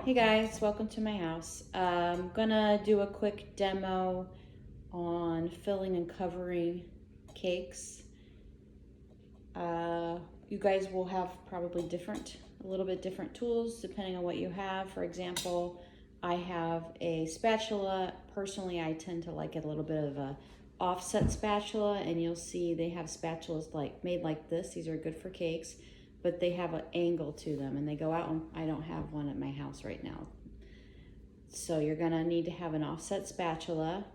Hey guys, welcome to my house. I'm gonna do a quick demo on filling and covering cakes. You guys will have probably a little bit different tools depending on what you have. For example, I have a spatula. Personally, I tend to like it a little bit of a offset spatula, and you'll see they have spatulas made like this. These are good for cakes, but they have an angle to them and they go out, and I don't have one at my house right now. So you're gonna need to have an offset spatula.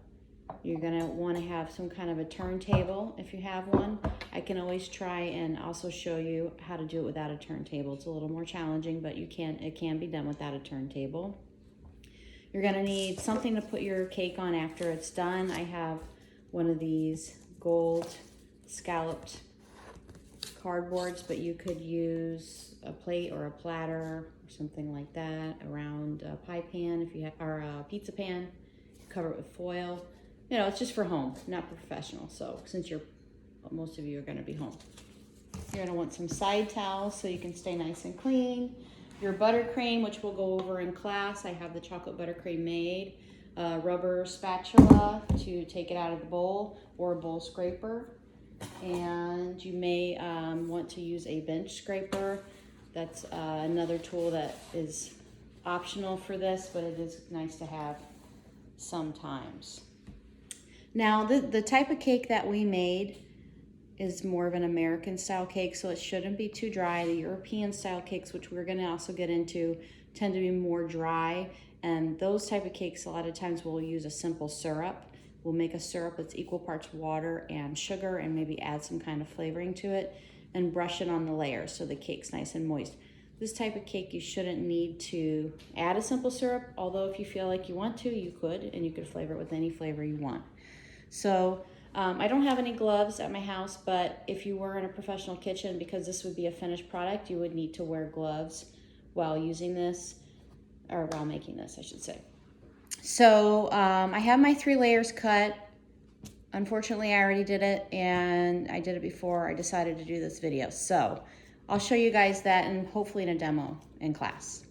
You're gonna wanna have some kind of a turntable if you have one. I can always try and also show you how to do it without a turntable. It's a little more challenging, but it can be done without a turntable. You're gonna need something to put your cake on after it's done. I have one of these gold scalloped cardboards, but you could use a plate or a platter or something like that, around a pie pan if you have, or a pizza pan. Cover it with foil. You know, it's just for home, not professional. So since most of you are gonna be home. You're gonna want some side towels so you can stay nice and clean. Your buttercream, which we'll go over in class. I have the chocolate buttercream made. A rubber spatula to take it out of the bowl, or a bowl scraper. And you may want to use a bench scraper. That's another tool that is optional for this, but it is nice to have sometimes. Now, the type of cake that we made is more of an American style cake, so it shouldn't be too dry. The European style cakes, which we're gonna also get into, tend to be more dry, and those type of cakes, a lot of times we'll use a simple syrup. We'll make a syrup that's equal parts water and sugar, and maybe add some kind of flavoring to it, and brush it on the layers so the cake's nice and moist. This type of cake, you shouldn't need to add a simple syrup, although if you feel like you want to, you could, and you could flavor it with any flavor you want. So I don't have any gloves at my house, but if you were in a professional kitchen, because this would be a finished product, you would need to wear gloves while using this, or while making this, I should say. So I have my 3 layers cut. Unfortunately, I already did it, and I did it before I decided to do this video. So I'll show you guys that, and hopefully in a demo in class.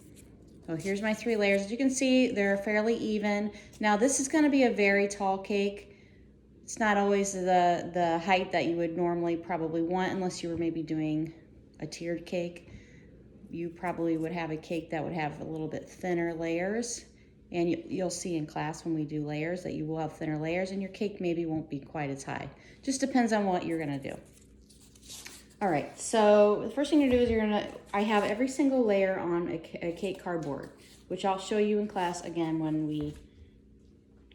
So here's my 3 layers. As you can see, they're fairly even. Now this is gonna be a very tall cake. It's not always the height that you would normally probably want, unless you were maybe doing a tiered cake. You probably would have a cake that would have a little bit thinner layers. And you'll see in class when we do layers that you will have thinner layers, and your cake maybe won't be quite as high. Just depends on what you're gonna do. All right, so the first thing you do is I have every single layer on a cake cardboard, which I'll show you in class again when we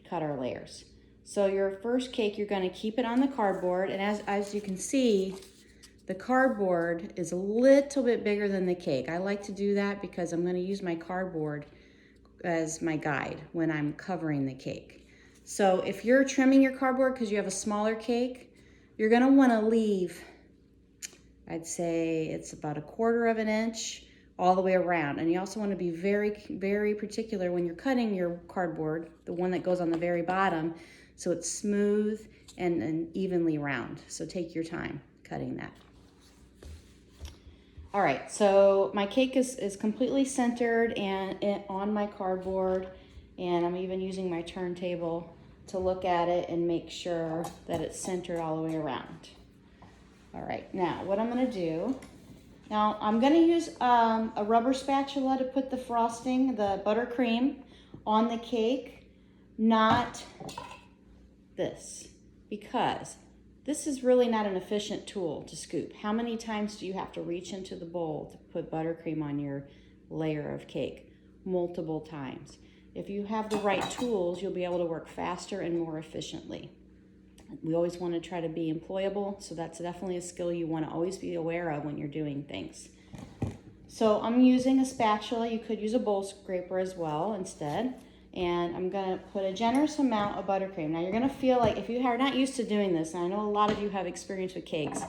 cut our layers. So your first cake, you're gonna keep it on the cardboard, and as you can see, the cardboard is a little bit bigger than the cake. I like to do that because I'm gonna use my cardboard as my guide when I'm covering the cake. So if you're trimming your cardboard because you have a smaller cake, you're gonna wanna leave, I'd say it's about 1/4 of an inch all the way around. And you also wanna be very, very particular when you're cutting your cardboard, the one that goes on the very bottom, so it's smooth and evenly round. So take your time cutting that. All right, so my cake is completely centered and on my cardboard, and I'm even using my turntable to look at it and make sure that it's centered all the way around. All right, now what I'm gonna do, now I'm gonna use a rubber spatula to put the frosting, the buttercream, on the cake, not this, because this is really not an efficient tool to scoop. How many times do you have to reach into the bowl to put buttercream on your layer of cake? Multiple times. If you have the right tools, you'll be able to work faster and more efficiently. We always want to try to be employable, so that's definitely a skill you want to always be aware of when you're doing things. So I'm using a spatula. You could use a bowl scraper as well instead. And I'm gonna put a generous amount of buttercream. Now you're gonna feel like, if you are not used to doing this, and I know a lot of you have experience with cakes,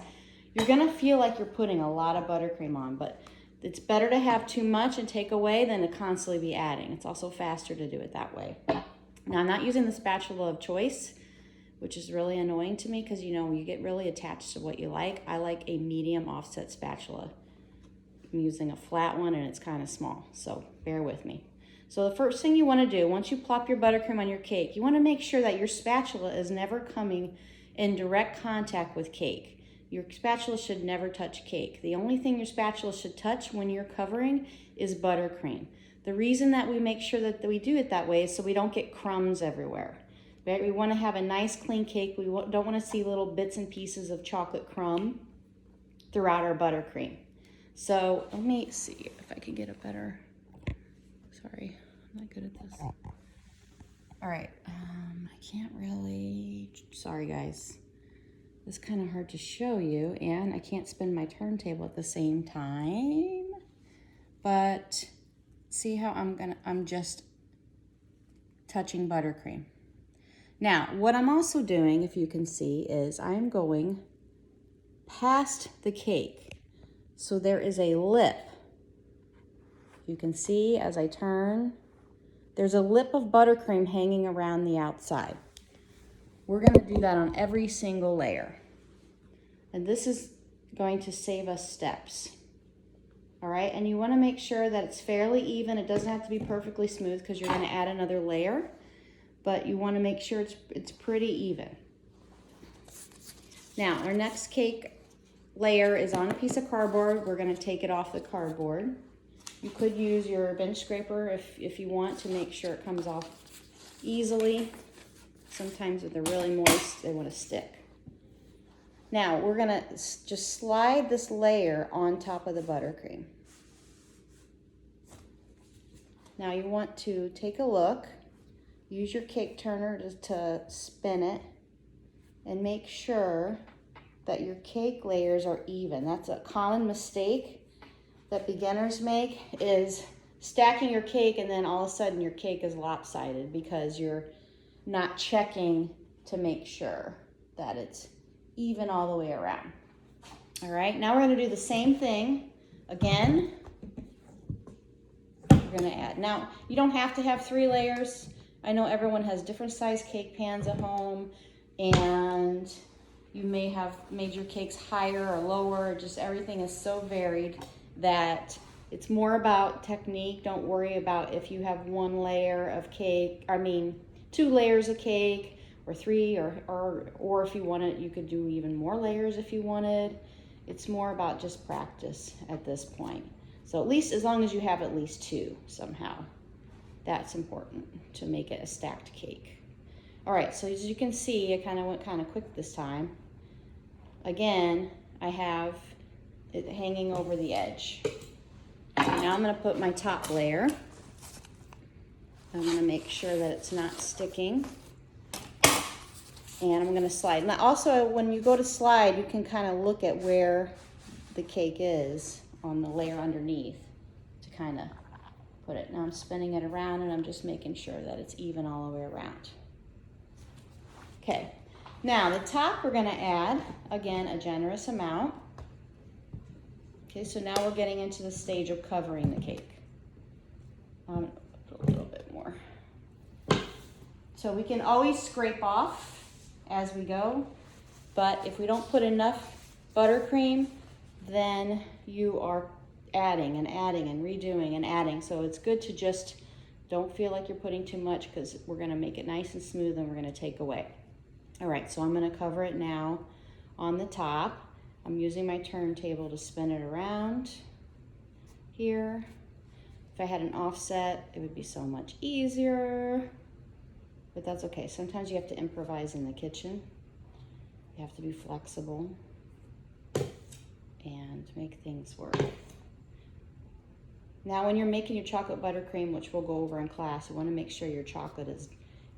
you're gonna feel like you're putting a lot of buttercream on, but it's better to have too much and take away than to constantly be adding. It's also faster to do it that way. Now I'm not using the spatula of choice, which is really annoying to me because you get really attached to what you like. I like a medium offset spatula. I'm using a flat one and it's kind of small, so bear with me. So the first thing you want to do, once you plop your buttercream on your cake, you want to make sure that your spatula is never coming in direct contact with cake. Your spatula should never touch cake. The only thing your spatula should touch when you're covering is buttercream. The reason that we make sure that we do it that way is so we don't get crumbs everywhere. Right? We want to have a nice clean cake. We don't want to see little bits and pieces of chocolate crumb throughout our buttercream. So let me see if I can get a better, sorry, I'm not good at this. All right, I can't really, sorry guys. It's kind of hard to show you, and I can't spin my turntable at the same time. But see how I'm just touching buttercream. Now, what I'm also doing, if you can see, is I'm going past the cake. So there is a lip. You can see as I turn, there's a lip of buttercream hanging around the outside. We're going to do that on every single layer. And this is going to save us steps. All right, and you want to make sure that it's fairly even. It doesn't have to be perfectly smooth because you're going to add another layer, but you want to make sure it's pretty even. Now, our next cake layer is on a piece of cardboard. We're going to take it off the cardboard. You could use your bench scraper if you want to make sure it comes off easily. Sometimes if they're really moist, they want to stick. Now, we're going to just slide this layer on top of the buttercream. Now, you want to take a look, use your cake turner to spin it, and make sure that your cake layers are even. That's a common mistake that beginners make, is stacking your cake and then all of a sudden your cake is lopsided because you're not checking to make sure that it's even all the way around. All right, now we're going to do the same thing again. We're going to add. Now, you don't have to have 3 layers. I know everyone has different size cake pans at home, and you may have made your cakes higher or lower. Just everything is so varied that it's more about technique. Don't worry about if you have 1 layer of cake, 2 layers of cake, or 3, or if you wanted, you could do even more layers if you wanted. It's more about just practice at this point. So at least as long as you have at least 2 somehow, that's important to make it a stacked cake. All right, so as you can see, I kind of went kind of quick this time. Again, I have it hanging over the edge. Okay, now I'm going to put my top layer. I'm going to make sure that it's not sticking. And I'm going to slide. Now also, when you go to slide, you can kind of look at where the cake is on the layer underneath to kind of put it. Now I'm spinning it around and I'm just making sure that it's even all the way around. Okay, now the top we're going to add, again, a generous amount. Okay, so now we're getting into the stage of covering the cake. Put a little bit more. So we can always scrape off as we go, but if we don't put enough buttercream, then you are adding and adding and redoing and adding. So it's good to just don't feel like you're putting too much, because we're going to make it nice and smooth and we're going to take away. All right, so I'm going to cover it now on the top. I'm using my turntable to spin it around here. If I had an offset, it would be so much easier. But that's okay. Sometimes you have to improvise in the kitchen. You have to be flexible and make things work. Now, when you're making your chocolate buttercream, which we'll go over in class, you want to make sure your chocolate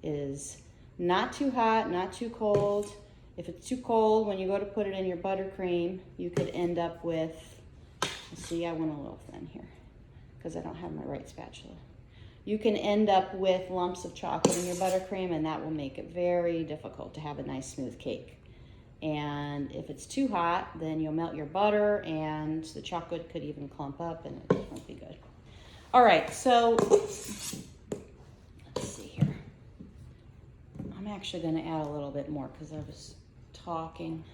is not too hot, not too cold. If it's too cold, when you go to put it in your buttercream, you could end up with, see, I went a little thin here because I don't have my right spatula. You can end up with lumps of chocolate in your buttercream, and that will make it very difficult to have a nice smooth cake. And if it's too hot, then you'll melt your butter and the chocolate could even clump up and it won't be good. All right, so let's see here. I'm actually going to add a little bit more because I was talking.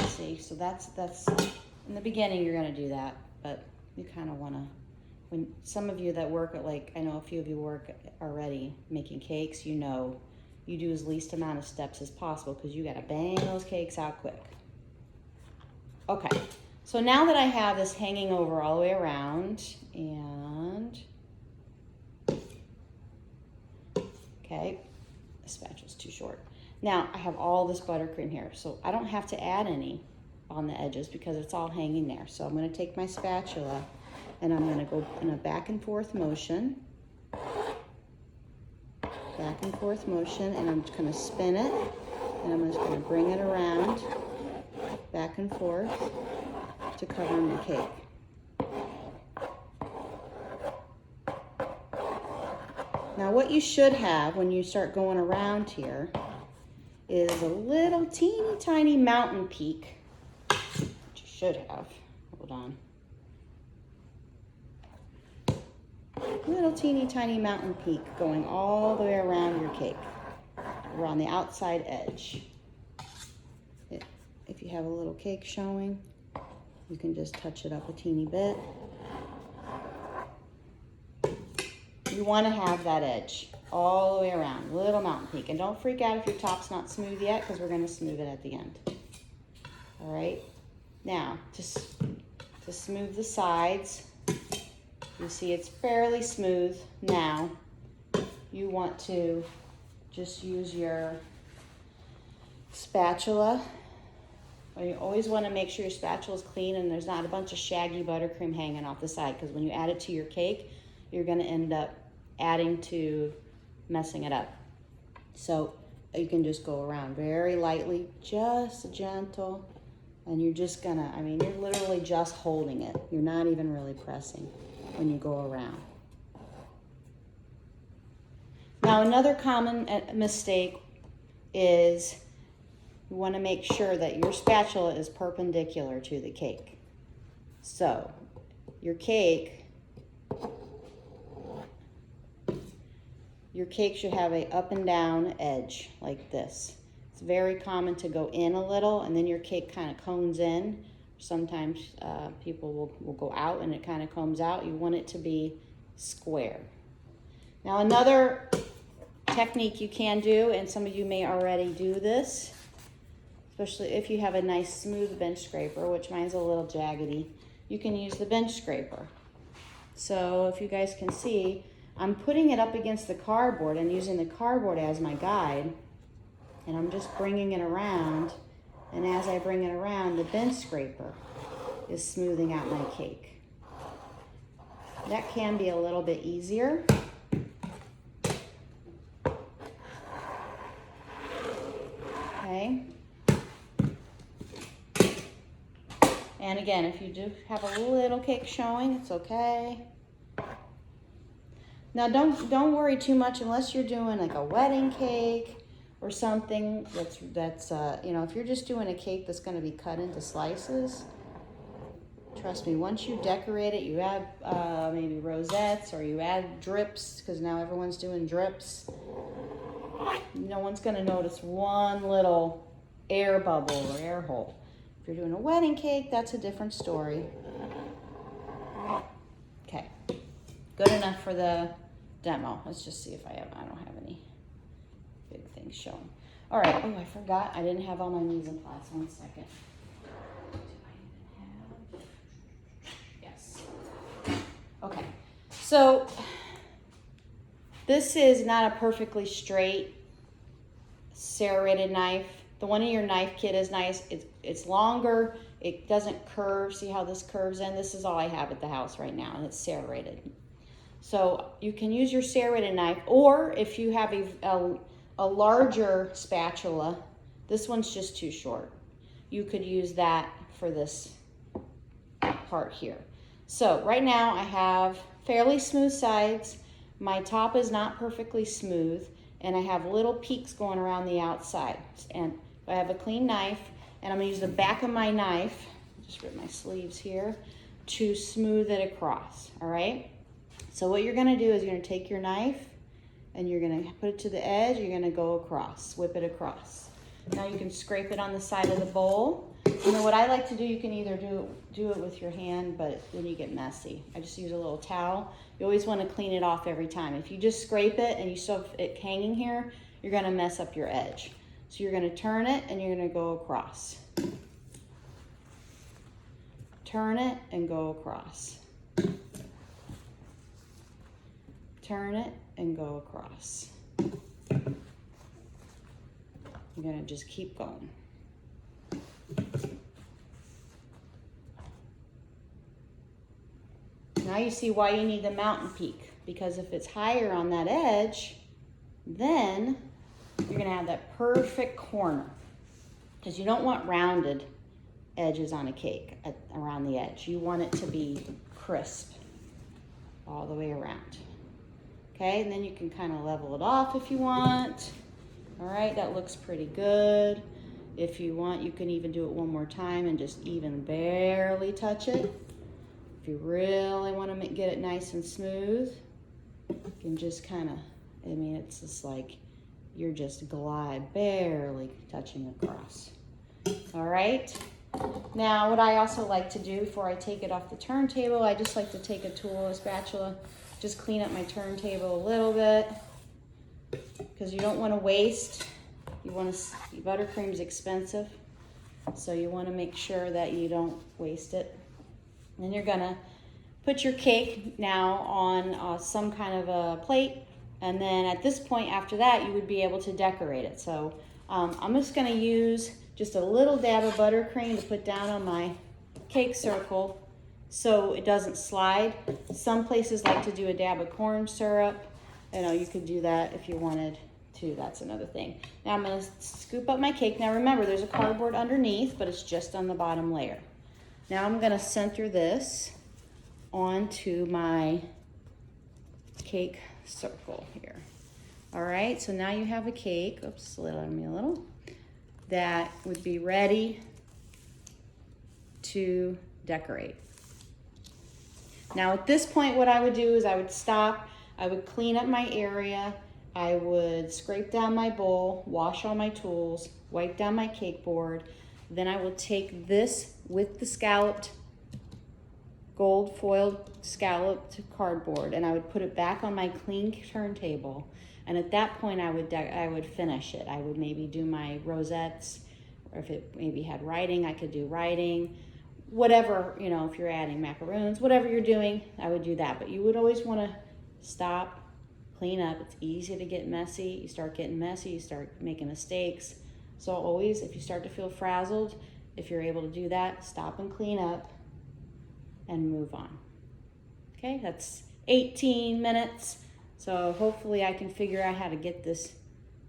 See, so that's in the beginning you're going to do that, but you kind of want to when some of you that work at, like, I know a few of you work already making cakes, you know, you do as least amount of steps as possible because you got to bang those cakes out quick. Okay, so now that I have this hanging over all the way around, and okay, the spatula's too short. Now I have all this buttercream here, so I don't have to add any on the edges because it's all hanging there. So I'm going to take my spatula and I'm going to go in a back and forth motion. Back and forth motion, and I'm just going to spin it, and I'm just going to bring it around back and forth to cover my cake. Now what you should have when you start going around here is a little teeny tiny mountain peak, which you should have. Hold on. Little teeny tiny mountain peak going all the way around your cake, around the outside edge. If you have a little cake showing, you can just touch it up a teeny bit. You want to have that edge all the way around, little mountain peak. And don't freak out if your top's not smooth yet, because we're going to smooth it at the end. All right, now to smooth the sides, you see it's fairly smooth now. You want to just use your spatula. You always want to make sure your spatula is clean and there's not a bunch of shaggy buttercream hanging off the side, because when you add it to your cake, you're going to end up adding to messing it up. So you can just go around very lightly, just gentle, and you're just gonna, I mean, you're literally just holding it. You're not even really pressing when you go around. Now, another common mistake is you want to make sure that your spatula is perpendicular to the cake. So your cake should have a up and down edge like this. It's very common to go in a little and then your cake kind of cones in. Sometimes people will go out and it kind of comes out. You want it to be square. Now another technique you can do, and some of you may already do this, especially if you have a nice smooth bench scraper, which mine's a little jaggedy, you can use the bench scraper. So if you guys can see, I'm putting it up against the cardboard and using the cardboard as my guide, and I'm just bringing it around, and as I bring it around, the bench scraper is smoothing out my cake. That can be a little bit easier. Okay. And again, if you do have a little cake showing, it's okay. Now don't worry too much unless you're doing like a wedding cake or something that's you know, if you're just doing a cake that's going to be cut into slices, trust me, once you decorate it, you add maybe rosettes or you add drips, because now everyone's doing drips. No one's going to notice one little air bubble or air hole. If you're doing a wedding cake, that's a different story. Okay, good enough for the demo. Let's just see if I don't have any big things showing. All right, oh, I forgot, I didn't have all my mise en place. 1 second. Do I even have? Yes. Okay, so this is not a perfectly straight serrated knife. The one in your knife kit is nice. It's longer. It doesn't curve. See how this curves in? This is all I have at the house right now, and it's serrated. So you can use your serrated knife, or if you have a larger spatula, this one's just too short. You could use that for this part here. So right now I have fairly smooth sides. My top is not perfectly smooth, and I have little peaks going around the outside. And I have a clean knife, and I'm gonna use the back of my knife, just rip my sleeves here, to smooth it across, all right? So what you're gonna do is you're gonna take your knife and you're gonna put it to the edge, you're gonna go across, whip it across. Now you can scrape it on the side of the bowl. And then what I like to do, you can either do it with your hand, but then you get messy. I just use a little towel. You always want to clean it off every time. If you just scrape it and you still have it hanging here, you're going to mess up your edge. So you're going to turn it and you're going to go across. Turn it and go across. Turn it and go across. You're going to just keep going. Now you see why you need the mountain peak, because if it's higher on that edge, then you're going to have that perfect corner, because you don't want rounded edges on a cake around the edge. You want it to be crisp all the way around. Okay, and then you can kind of level it off if you want. All right, that looks pretty good. If you want, you can even do it one more time and just even barely touch it. If you really want to get it nice and smooth, you can just kind of, I mean, it's just like you're just barely touching across. All right. Now, what I also like to do before I take it off the turntable, I just like to take a tool, a spatula, just clean up my turntable a little bit, because you don't want to waste. You want to, buttercream is expensive, so you want to make sure that you don't waste it. Then you're gonna put your cake now on some kind of a plate, and then at this point after that you would be able to decorate it. So I'm just gonna use just a little dab of buttercream to put down on my cake circle so it doesn't slide. Some places like to do a dab of corn syrup. You know, you could do that if you wanted to. That's another thing. Now I'm gonna scoop up my cake. Now remember, there's a cardboard underneath, but it's just on the bottom layer. Now I'm gonna center this onto my cake circle here. All right, so now you have a cake, oops, slid on me a little, that would be ready to decorate. Now at this point, what I would do is I would stop, I would clean up my area, I would scrape down my bowl, wash all my tools, wipe down my cake board. Then I will take this with the scalloped, gold foiled scalloped cardboard, and I would put it back on my clean turntable. And at that point, I would finish it. I would maybe do my rosettes, or if it maybe had writing, I could do writing. Whatever, you know, if you're adding macaroons, whatever you're doing, I would do that. But you would always want to stop, clean up. It's easy to get messy. You start getting messy, you start making mistakes. So always, if you start to feel frazzled, if you're able to do that, stop and clean up and move on. Okay, that's 18 minutes. So hopefully I can figure out how to get this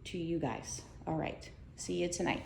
to you guys. All right, see you tonight.